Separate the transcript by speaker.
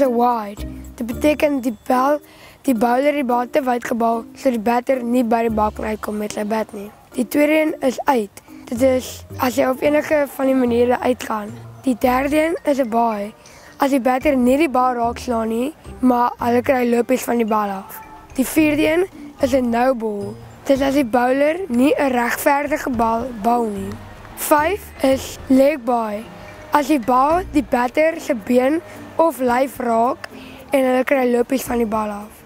Speaker 1: 'n wide. Dit beteken die bowler die bal te wyd gebal, so die batter nie by die bal kan uitkom met sy bat nie. Die tweede een is uit. Dit is as jy op enige van die maniere uitgaan. Die derde een is 'n bye. As die batter nie die bal raakslaan nie, maar hulle kry lopies van die bal af. Die vierde een is 'n no ball. Dit is as die bowler nie 'n regverdige bal bou nie. 5 is leg bye. As die bal die batter se been of lyf raak en hulle kry lopies van die bal af.